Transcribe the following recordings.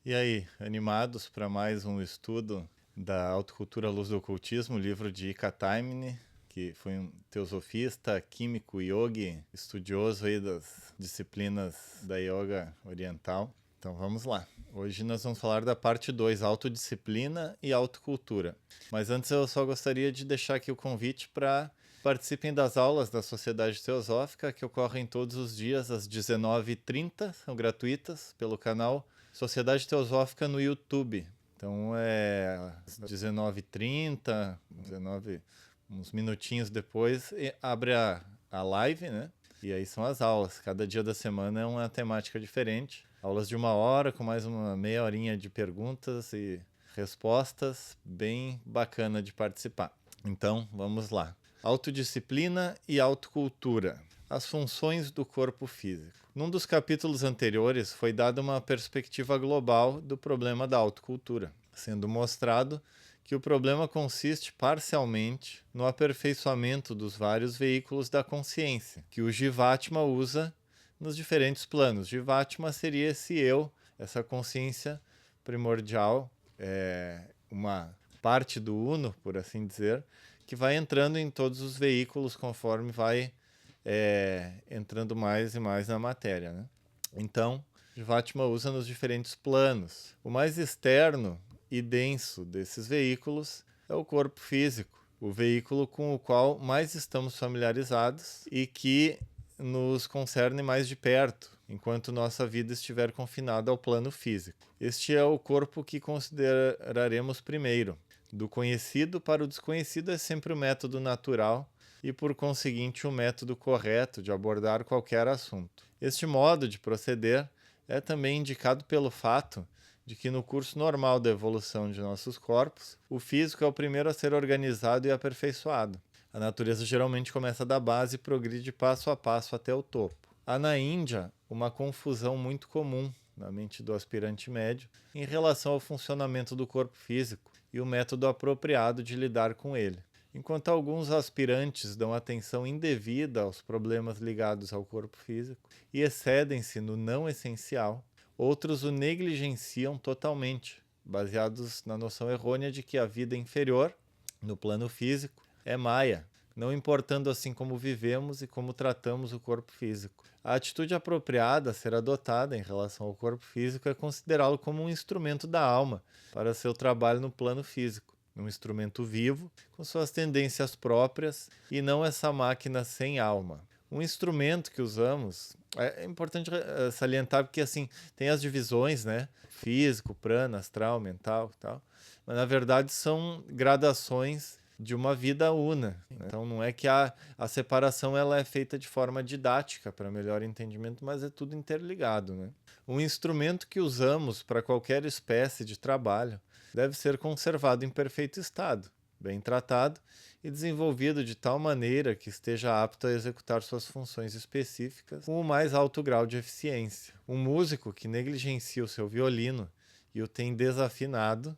E aí, animados para mais um estudo da Autocultura à Luz do Ocultismo, livro de Ika Taimni, que foi um teosofista, químico, yogi, estudioso aí das disciplinas da yoga oriental. Então vamos lá. Hoje nós vamos falar da parte 2, autodisciplina e autocultura. Mas antes eu só gostaria de deixar aqui o convite para participem das aulas da Sociedade Teosófica, que ocorrem todos os dias às 19h30, são gratuitas pelo canal Sociedade Teosófica no YouTube. Então é às 19h30, 19, uns minutinhos depois, abre a live, né? E aí são as aulas. Cada dia da semana é uma temática diferente. Aulas de 1 hora, com mais uma meia horinha de perguntas e respostas. Bem bacana de participar. Então, vamos lá. Autodisciplina e autocultura. As funções do corpo físico. Num dos capítulos anteriores foi dada uma perspectiva global do problema da autocultura, sendo mostrado que o problema consiste parcialmente no aperfeiçoamento dos vários veículos da consciência, que o Jivatma usa nos diferentes planos. Jivatma seria esse eu, essa consciência primordial, uma parte do Uno, por assim dizer, que vai entrando em todos os veículos conforme vai entrando mais e mais na matéria, né? Então, Jivatma usa nos diferentes planos. O mais externo e denso desses veículos é o corpo físico, o veículo com o qual mais estamos familiarizados e que nos concerne mais de perto, enquanto nossa vida estiver confinada ao plano físico. Este é o corpo que consideraremos primeiro. Do conhecido para o desconhecido é sempre o método natural e, por conseguinte, o método correto de abordar qualquer assunto. Este modo de proceder é também indicado pelo fato de que no curso normal da evolução de nossos corpos, o físico é o primeiro a ser organizado e aperfeiçoado. A natureza geralmente começa da base e progride passo a passo até o topo. Há na Índia uma confusão muito comum na mente do aspirante médio em relação ao funcionamento do corpo físico e o método apropriado de lidar com ele. Enquanto alguns aspirantes dão atenção indevida aos problemas ligados ao corpo físico e excedem-se no não essencial, outros o negligenciam totalmente, baseados na noção errônea de que a vida inferior, no plano físico, é Maya, não importando assim como vivemos e como tratamos o corpo físico. A atitude apropriada a ser adotada em relação ao corpo físico é considerá-lo como um instrumento da alma para seu trabalho no plano físico, um instrumento vivo, com suas tendências próprias, e não essa máquina sem alma. Um instrumento que usamos, é importante salientar porque assim, tem as divisões, né? Físico, prana, astral, mental e tal, mas na verdade são gradações de uma vida una. Então não é que a separação ela é feita de forma didática para melhor entendimento, mas é tudo interligado, né? Um instrumento que usamos para qualquer espécie de trabalho deve ser conservado em perfeito estado, bem tratado e desenvolvido de tal maneira que esteja apto a executar suas funções específicas com o mais alto grau de eficiência. Um músico que negligencia o seu violino e o tem desafinado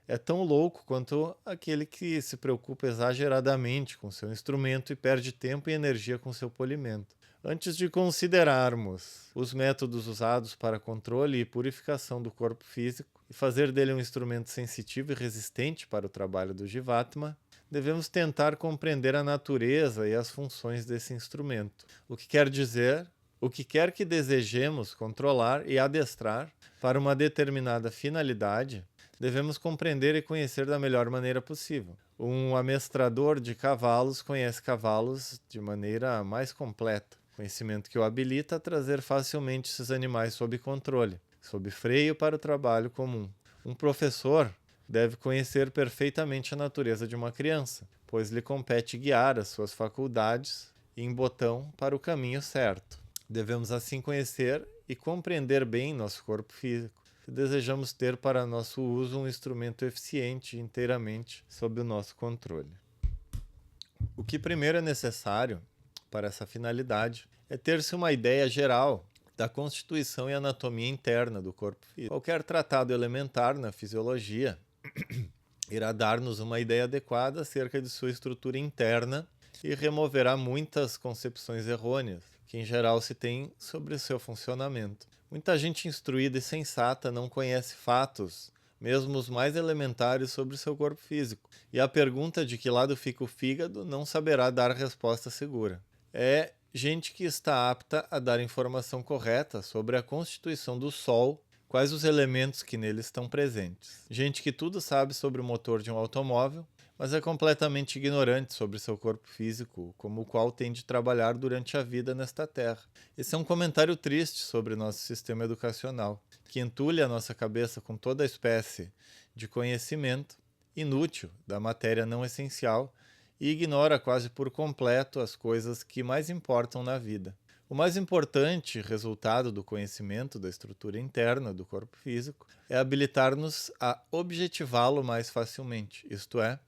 é tão louco quanto aquele que se preocupa exageradamente com seu instrumento e perde tempo e energia com seu polimento. Antes de considerarmos os métodos usados para controle e purificação do corpo físico e fazer dele um instrumento sensitivo e resistente para o trabalho do Jivatma, devemos tentar compreender a natureza e as funções desse instrumento. O que quer dizer, o que quer que desejemos controlar e adestrar para uma determinada finalidade, devemos compreender e conhecer da melhor maneira possível. Um amestrador de cavalos conhece cavalos de maneira mais completa, conhecimento que o habilita a trazer facilmente esses animais sob controle, sob freio para o trabalho comum. Um professor deve conhecer perfeitamente a natureza de uma criança, pois lhe compete guiar as suas faculdades em botão para o caminho certo. Devemos assim conhecer e compreender bem nosso corpo físico, se desejamos ter para nosso uso um instrumento eficiente inteiramente sob o nosso controle. O que primeiro é necessário para essa finalidade é ter-se uma ideia geral da constituição e anatomia interna do corpo físico. Qualquer tratado elementar na fisiologia irá dar-nos uma ideia adequada acerca de sua estrutura interna e removerá muitas concepções errôneas que em geral se tem sobre seu funcionamento. Muita gente instruída e sensata não conhece fatos, mesmo os mais elementares, sobre seu corpo físico. E a pergunta de que lado fica o fígado não saberá dar resposta segura. É gente que está apta a dar informação correta sobre a constituição do Sol, quais os elementos que nele estão presentes. Gente que tudo sabe sobre o motor de um automóvel, mas é completamente ignorante sobre seu corpo físico, como o qual tem de trabalhar durante a vida nesta terra. Esse é um comentário triste sobre nosso sistema educacional, que entulha a nossa cabeça com toda espécie de conhecimento inútil da matéria não essencial e ignora quase por completo as coisas que mais importam na vida. O mais importante resultado do conhecimento da estrutura interna do corpo físico é habilitar-nos a objetivá-lo mais facilmente, isto é,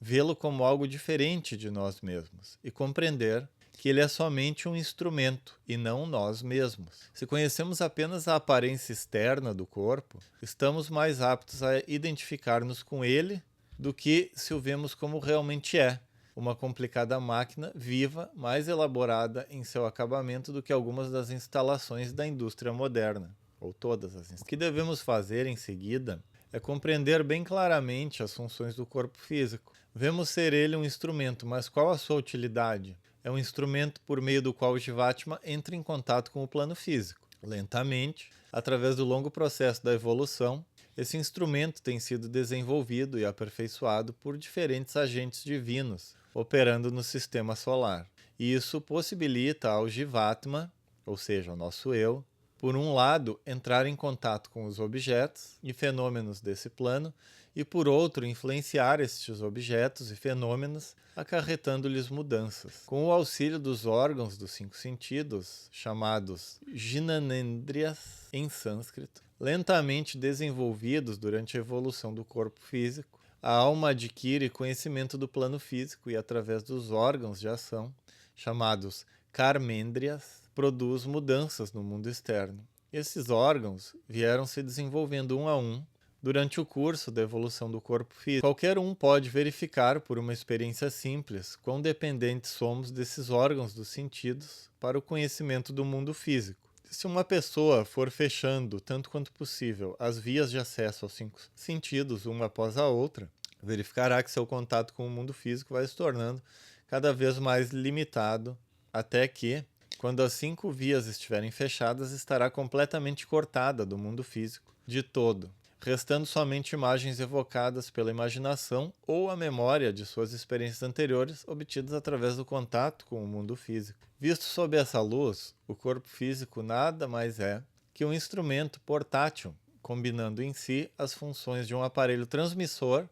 vê-lo como algo diferente de nós mesmos e compreender que ele é somente um instrumento e não nós mesmos. Se conhecemos apenas a aparência externa do corpo, estamos mais aptos a identificar-nos com ele do que se o vemos como realmente é, uma complicada máquina viva, mais elaborada em seu acabamento do que algumas das instalações da indústria moderna, ou todas as instalações. O que devemos fazer em seguida é compreender bem claramente as funções do corpo físico. Vemos ser ele um instrumento, mas qual a sua utilidade? É um instrumento por meio do qual o Jivatma entra em contato com o plano físico. Lentamente, através do longo processo da evolução, esse instrumento tem sido desenvolvido e aperfeiçoado por diferentes agentes divinos, operando no sistema solar. E isso possibilita ao Jivatma, ou seja, ao nosso eu, por um lado, entrar em contato com os objetos e fenômenos desse plano, e por outro, influenciar estes objetos e fenômenos, acarretando-lhes mudanças. Com o auxílio dos órgãos dos 5 sentidos, chamados Jnanendriyas em sânscrito, lentamente desenvolvidos durante a evolução do corpo físico, a alma adquire conhecimento do plano físico e, através dos órgãos de ação, chamados Karmendriyas, produz mudanças no mundo externo. Esses órgãos vieram se desenvolvendo um a um durante o curso da evolução do corpo físico. Qualquer um pode verificar, por uma experiência simples, quão dependentes somos desses órgãos dos sentidos para o conhecimento do mundo físico. Se uma pessoa for fechando, tanto quanto possível, as vias de acesso aos 5 sentidos, uma após a outra, verificará que seu contato com o mundo físico vai se tornando cada vez mais limitado, até que, quando as 5 vias estiverem fechadas, estará completamente cortada do mundo físico de todo, restando somente imagens evocadas pela imaginação ou a memória de suas experiências anteriores obtidas através do contato com o mundo físico. Visto sob essa luz, o corpo físico nada mais é que um instrumento portátil, combinando em si as funções de um aparelho transmissor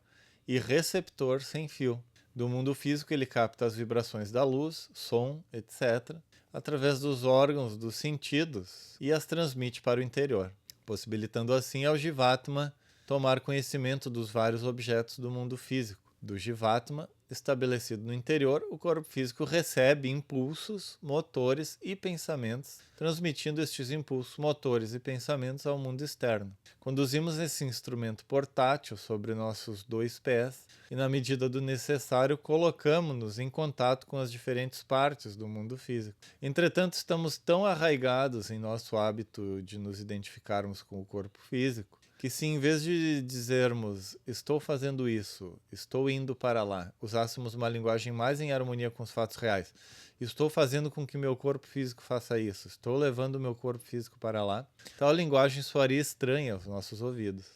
e receptor sem fio. Do mundo físico ele capta as vibrações da luz, som, etc., através dos órgãos dos sentidos e as transmite para o interior, possibilitando assim ao Jivatma tomar conhecimento dos vários objetos do mundo físico. Do Jivatma, estabelecido no interior, o corpo físico recebe impulsos, motores e pensamentos, transmitindo estes impulsos, motores e pensamentos ao mundo externo. Conduzimos esse instrumento portátil sobre nossos 2 pés e, na medida do necessário, colocamos-nos em contato com as diferentes partes do mundo físico. Entretanto, estamos tão arraigados em nosso hábito de nos identificarmos com o corpo físico, que se em vez de dizermos estou fazendo isso, estou indo para lá, usássemos uma linguagem mais em harmonia com os fatos reais, estou fazendo com que meu corpo físico faça isso, estou levando o meu corpo físico para lá, tal linguagem soaria estranha aos nossos ouvidos.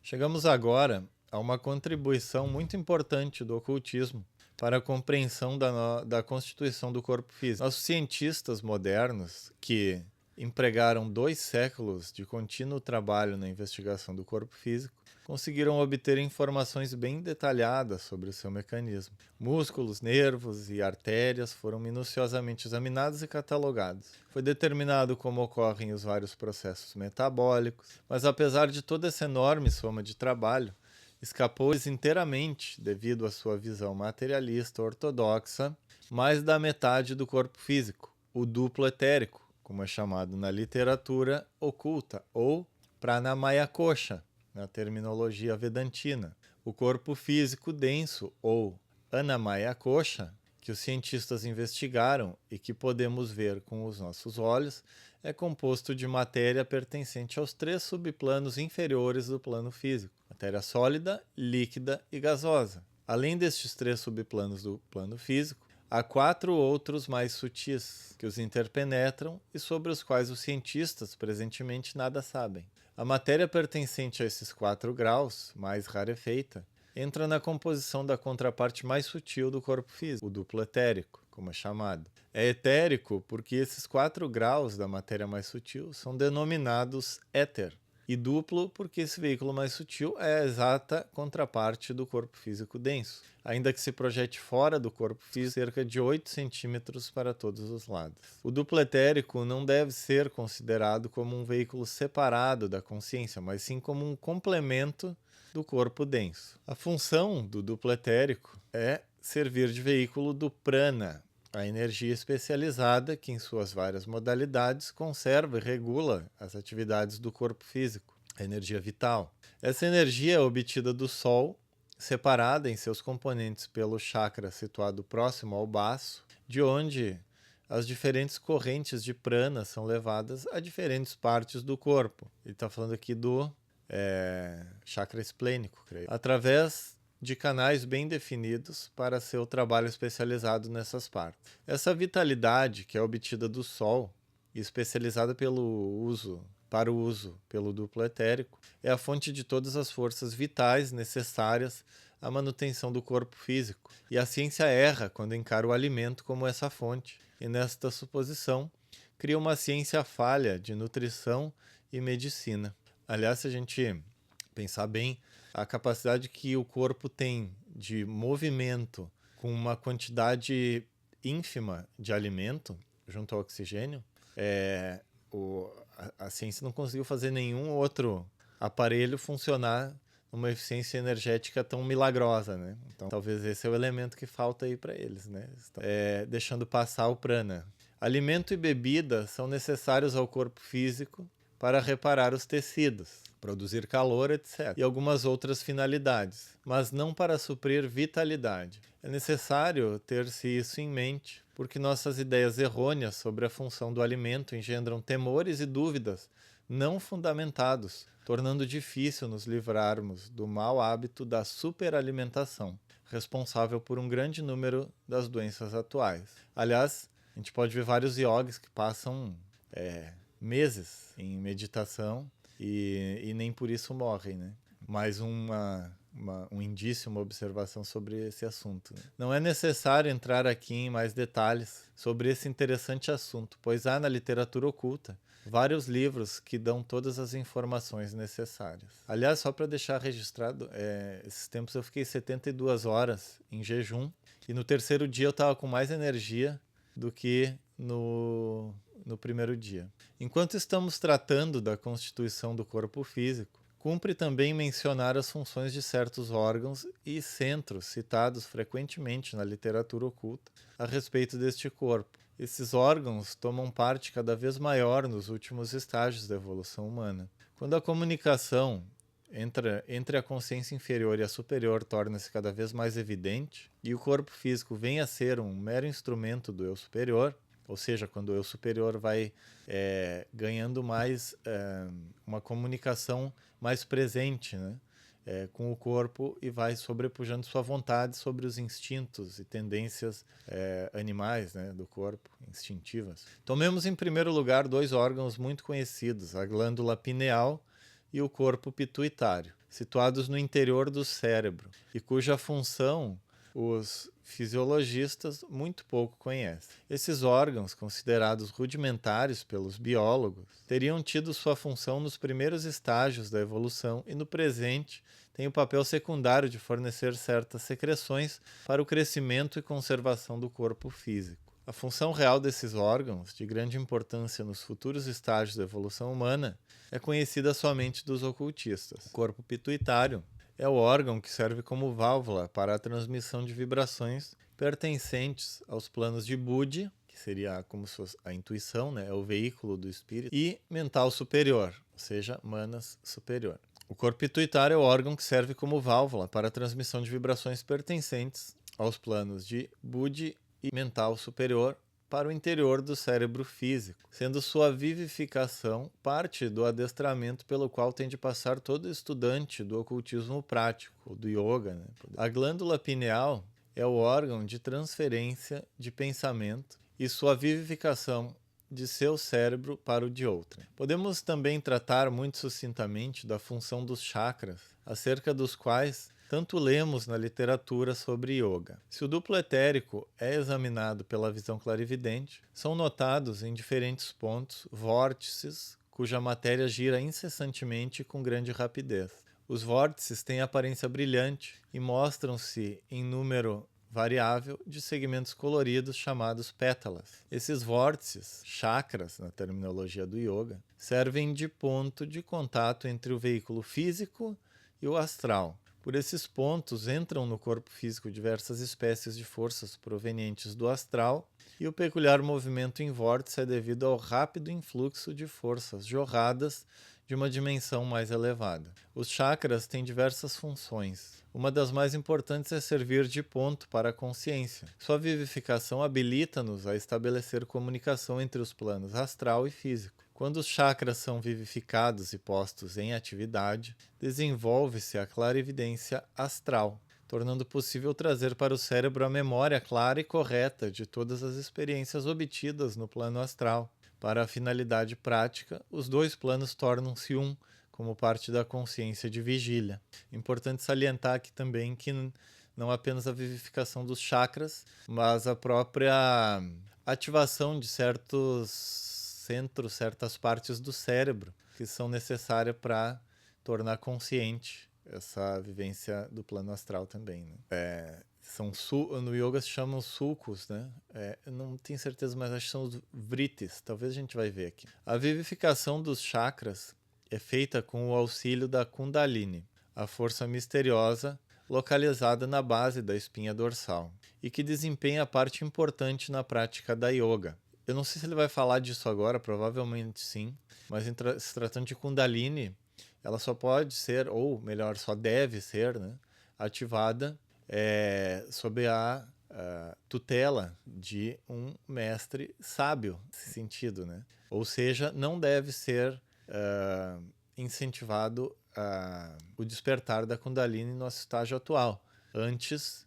Chegamos agora a uma contribuição muito importante do ocultismo para a compreensão da constituição do corpo físico. Nossos cientistas modernos, que empregaram 2 séculos de contínuo trabalho na investigação do corpo físico, conseguiram obter informações bem detalhadas sobre o seu mecanismo. Músculos, nervos e artérias foram minuciosamente examinados e catalogados. Foi determinado como ocorrem os vários processos metabólicos, mas apesar de toda essa enorme soma de trabalho, escapou-lhes inteiramente, devido à sua visão materialista ortodoxa, mais da metade do corpo físico, o duplo etérico, como é chamado na literatura oculta, ou pranamaya kosha, na terminologia vedantina. O corpo físico denso, ou anamaya kosha, que os cientistas investigaram e que podemos ver com os nossos olhos é composto de matéria pertencente aos 3 subplanos inferiores do plano físico: matéria sólida, líquida e gasosa. Além destes 3 subplanos do plano físico, há 4 outros mais sutis que os interpenetram e sobre os quais os cientistas presentemente nada sabem. A matéria pertencente a esses 4 graus, mais rarefeita, entra na composição da contraparte mais sutil do corpo físico, o duplo etérico, como é chamado. É etérico porque esses 4 graus da matéria mais sutil são denominados éter, e duplo porque esse veículo mais sutil é a exata contraparte do corpo físico denso, ainda que se projete fora do corpo físico cerca de 8 centímetros para todos os lados. O duplo etérico não deve ser considerado como um veículo separado da consciência, mas sim como um complemento do corpo denso. A função do duplo etérico é servir de veículo do prana, a energia especializada que, em suas várias modalidades, conserva e regula as atividades do corpo físico, a energia vital. Essa energia é obtida do Sol, separada em seus componentes pelo chakra situado próximo ao baço, de onde as diferentes correntes de prana são levadas a diferentes partes do corpo. Ele está falando aqui do chakra esplênico, creio, através de canais bem definidos para seu trabalho especializado nessas partes. Essa vitalidade, que é obtida do Sol e especializada para o uso pelo duplo etérico, é a fonte de todas as forças vitais necessárias à manutenção do corpo físico. E a ciência erra quando encara o alimento como essa fonte, e nesta suposição cria uma ciência falha de nutrição e medicina. Aliás, se a gente pensar bem, a capacidade que o corpo tem de movimento com uma quantidade ínfima de alimento junto ao oxigênio, a ciência não conseguiu fazer nenhum outro aparelho funcionar numa eficiência energética tão milagrosa, né? Então, talvez esse é o elemento que falta aí para eles, né? Deixando passar o prana. Alimento e bebida são necessários ao corpo físico para reparar os tecidos, produzir calor, etc. E algumas outras finalidades, mas não para suprir vitalidade. É necessário ter-se isso em mente, porque nossas ideias errôneas sobre a função do alimento engendram temores e dúvidas não fundamentados, tornando difícil nos livrarmos do mau hábito da superalimentação, responsável por um grande número das doenças atuais. Aliás, a gente pode ver vários yogis que passam meses em meditação e nem por isso morrem, né? Mais um indício, uma observação sobre esse assunto. Não é necessário entrar aqui em mais detalhes sobre esse interessante assunto, pois há na literatura oculta vários livros que dão todas as informações necessárias. Aliás, só para deixar registrado, esses tempos eu fiquei 72 horas em jejum e no terceiro dia eu estava com mais energia do que no primeiro dia. Enquanto estamos tratando da constituição do corpo físico, cumpre também mencionar as funções de certos órgãos e centros citados frequentemente na literatura oculta a respeito deste corpo. Esses órgãos tomam parte cada vez maior nos últimos estágios da evolução humana. Quando a comunicação entre a consciência inferior e a superior torna-se cada vez mais evidente e o corpo físico vem a ser um mero instrumento do eu superior, ou seja, quando o eu superior vai ganhando mais uma comunicação mais presente, né, com o corpo e vai sobrepujando sua vontade sobre os instintos e tendências animais, né, do corpo, instintivas. Tomemos em primeiro lugar 2 órgãos muito conhecidos, a glândula pineal e o corpo pituitário, situados no interior do cérebro e cuja função os fisiologistas muito pouco conhecem. Esses órgãos, considerados rudimentares pelos biólogos, teriam tido sua função nos primeiros estágios da evolução e no presente têm o papel secundário de fornecer certas secreções para o crescimento e conservação do corpo físico. A função real desses órgãos, de grande importância nos futuros estágios da evolução humana, é conhecida somente dos ocultistas. O corpo pituitário é o órgão que serve como válvula para a transmissão de vibrações pertencentes aos planos de Buddhi, que seria como se fosse a intuição, né? É o veículo do espírito, e mental superior, ou seja, manas superior. O corpo pituitário é o órgão que serve como válvula para a transmissão de vibrações pertencentes aos planos de Buddhi e mental superior para o interior do cérebro físico, sendo sua vivificação parte do adestramento pelo qual tem de passar todo estudante do ocultismo prático, ou do yoga, né? A glândula pineal é o órgão de transferência de pensamento e sua vivificação de seu cérebro para o de outra. Podemos também tratar muito sucintamente da função dos chakras, acerca dos quais tanto lemos na literatura sobre yoga. Se o duplo etérico é examinado pela visão clarividente, são notados em diferentes pontos vórtices cuja matéria gira incessantemente e com grande rapidez. Os vórtices têm aparência brilhante e mostram-se em número variável de segmentos coloridos chamados pétalas. Esses vórtices, chakras na terminologia do yoga, servem de ponto de contato entre o veículo físico e o astral. Por esses pontos entram no corpo físico diversas espécies de forças provenientes do astral, e o peculiar movimento em vórtice é devido ao rápido influxo de forças jorradas de uma dimensão mais elevada. Os chakras têm diversas funções. Uma das mais importantes é servir de ponto para a consciência. Sua vivificação habilita-nos a estabelecer comunicação entre os planos astral e físico. Quando os chakras são vivificados e postos em atividade, desenvolve-se a clarividência astral, tornando possível trazer para o cérebro a memória clara e correta de todas as experiências obtidas no plano astral. Para a finalidade prática, os dois planos tornam-se um, como parte da consciência de vigília. Importante salientar aqui também que não apenas a vivificação dos chakras, mas a própria ativação de certos centros, certas partes do cérebro que são necessárias para tornar consciente essa vivência do plano astral também, né? No yoga se chamam sulcos, né? Não tenho certeza, mas acho que são os vritis. Talvez a gente vai ver aqui. A vivificação dos chakras é feita com o auxílio da Kundalini, a força misteriosa localizada na base da espinha dorsal, e que desempenha parte importante na prática da yoga. Eu não sei se ele vai falar disso agora, provavelmente sim, mas se tratando de Kundalini, ela só pode ser, ou melhor, só deve ser, né, ativada sob a tutela de um mestre sábio, nesse sentido, né? Ou seja, não deve ser incentivado o despertar da Kundalini no nosso estágio atual. Antes,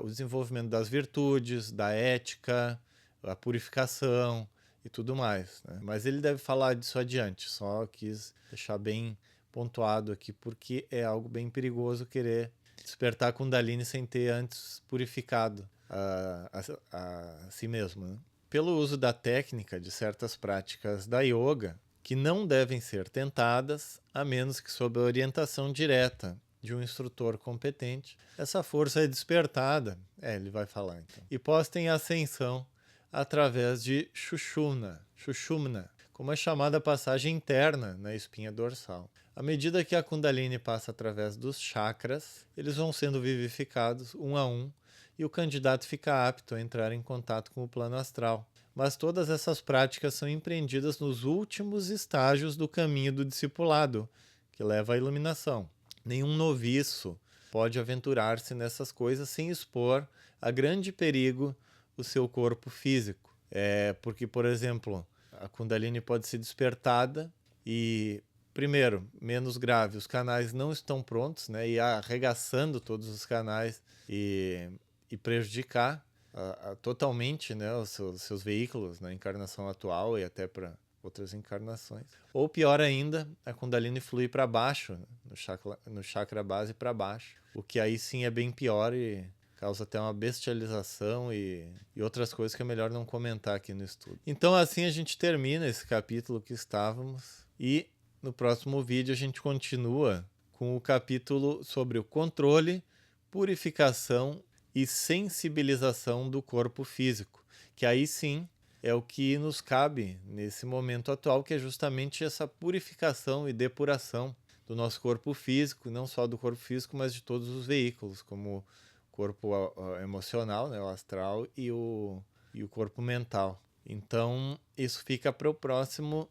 o desenvolvimento das virtudes, da ética, a purificação e tudo mais, né? Mas ele deve falar disso adiante, só quis deixar bem pontuado aqui, porque é algo bem perigoso querer despertar a Kundalini sem ter antes purificado a si mesmo, né? Pelo uso da técnica de certas práticas da yoga, que não devem ser tentadas, a menos que sob a orientação direta de um instrutor competente, essa força é despertada, ele vai falar então, e posta em ascensão através de Sushumna, como é chamada a passagem interna na espinha dorsal. À medida que a Kundalini passa através dos chakras, eles vão sendo vivificados um a um, e o candidato fica apto a entrar em contato com o plano astral. Mas todas essas práticas são empreendidas nos últimos estágios do caminho do discipulado, que leva à iluminação. Nenhum noviço pode aventurar-se nessas coisas sem expor a grande perigo o seu corpo físico. Porque, por exemplo, a Kundalini pode ser despertada e, primeiro, menos grave, os canais não estão prontos, né, e arregaçando todos os canais e prejudicar totalmente, né, os seus veículos na encarnação atual e até para outras encarnações. Ou pior ainda, a Kundalini flui para baixo, né, no chakra base para baixo, o que aí sim é bem pior e causa até uma bestialização e outras coisas que é melhor não comentar aqui no estudo. Então assim a gente termina esse capítulo que estávamos, e no próximo vídeo a gente continua com o capítulo sobre o controle, purificação e sensibilização do corpo físico, que aí sim é o que nos cabe nesse momento atual, que é justamente essa purificação e depuração do nosso corpo físico, não só do corpo físico, mas de todos os veículos, como o corpo emocional, né, o astral, e o corpo mental. Então, isso fica para o próximo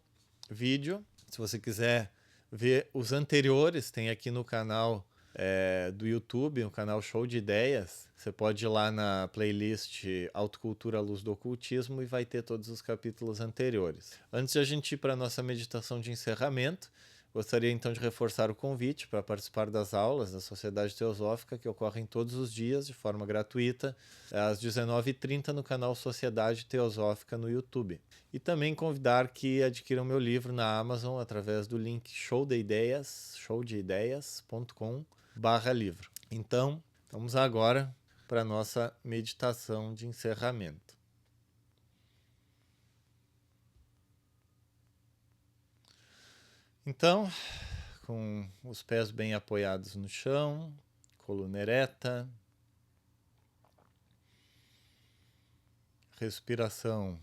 vídeo. Se você quiser ver os anteriores, tem aqui no canal do YouTube, o canal Show de Ideias. Você pode ir lá na playlist Autocultura à Luz do Ocultismo e vai ter todos os capítulos anteriores. Antes de a gente ir para a nossa meditação de encerramento, gostaria então de reforçar o convite para participar das aulas da Sociedade Teosófica, que ocorrem todos os dias de forma gratuita, às 19h30 no canal Sociedade Teosófica no YouTube. E também convidar que adquiram meu livro na Amazon através do link showdeideias.com/livro. Então, vamos agora para a nossa meditação de encerramento. Então, com os pés bem apoiados no chão, coluna ereta, respiração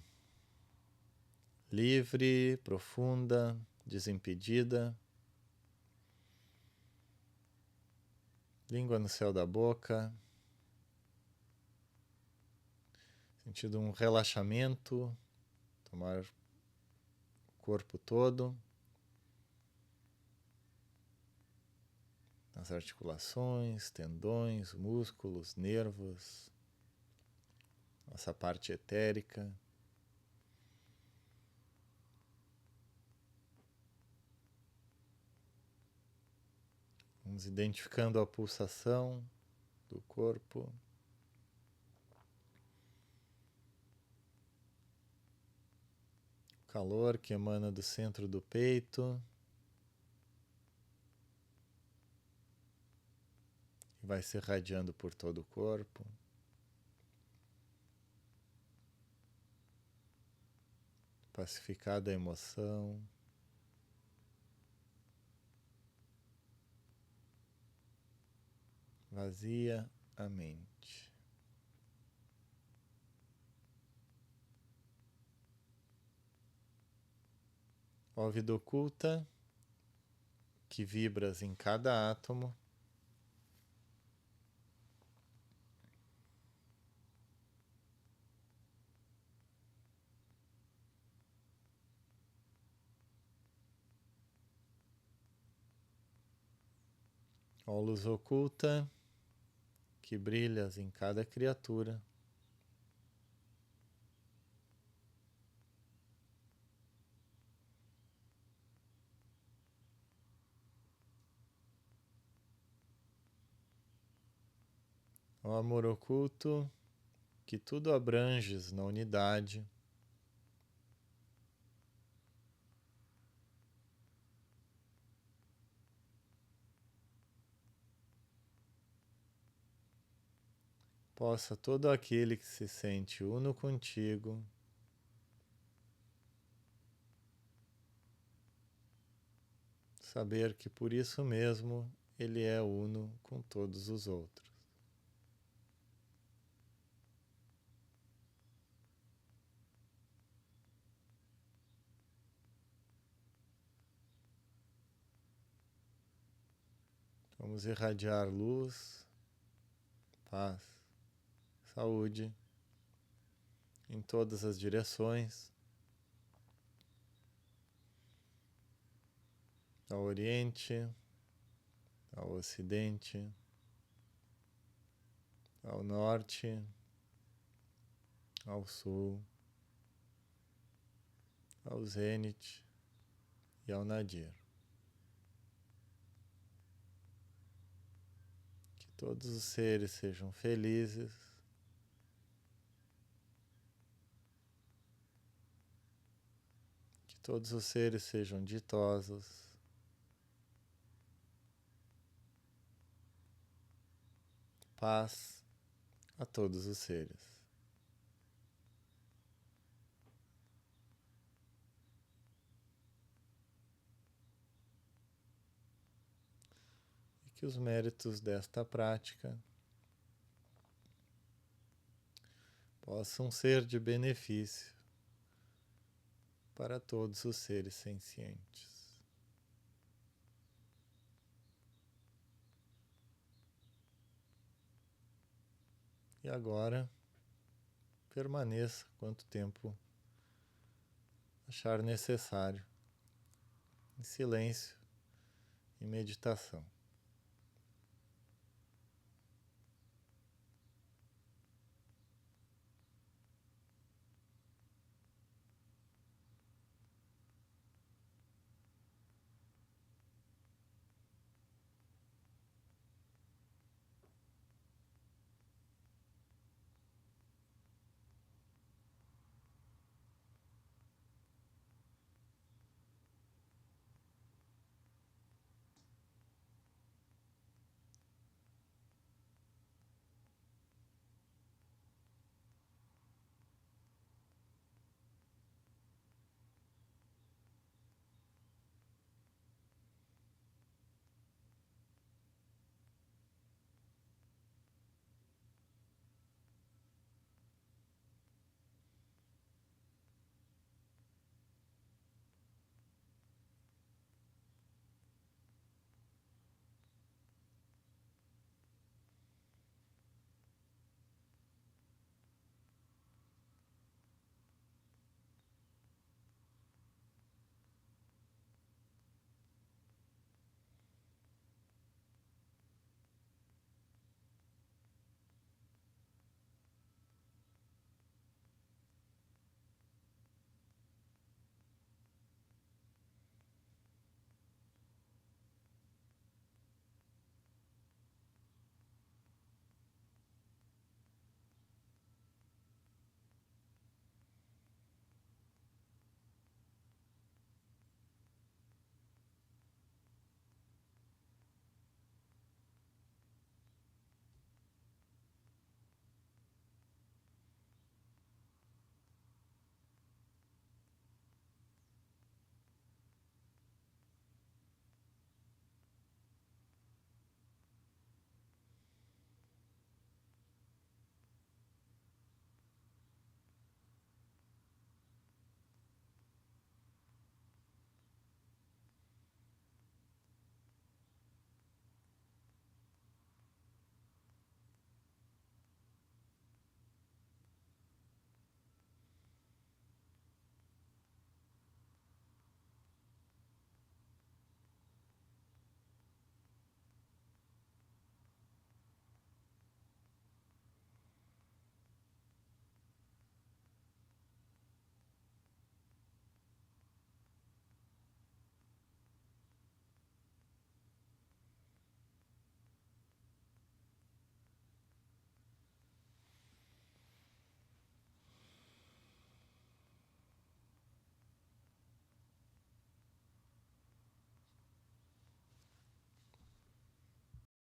livre, profunda, desimpedida, língua no céu da boca, sentindo um relaxamento, tomar o corpo todo, nas articulações, tendões, músculos, nervos, nossa parte etérica. Vamos identificando a pulsação do corpo. O calor que emana do centro do peito. E vai se irradiando por todo o corpo. Pacificada a emoção. Vazia a mente. Ó vida oculta, que vibras em cada átomo. Ó luz oculta, que brilhas em cada criatura. Ó amor oculto, que tudo abranges na unidade. Possa todo aquele que se sente uno contigo saber que por isso mesmo ele é uno com todos os outros. Vamos irradiar luz, paz, saúde em todas as direções, ao Oriente, ao Ocidente, ao Norte, ao Sul, ao Zênite e ao Nadir. Que todos os seres sejam felizes, que todos os seres sejam ditosos, paz a todos os seres. E que os méritos desta prática possam ser de benefício para todos os seres sencientes. E agora, permaneça quanto tempo achar necessário, em silêncio e meditação.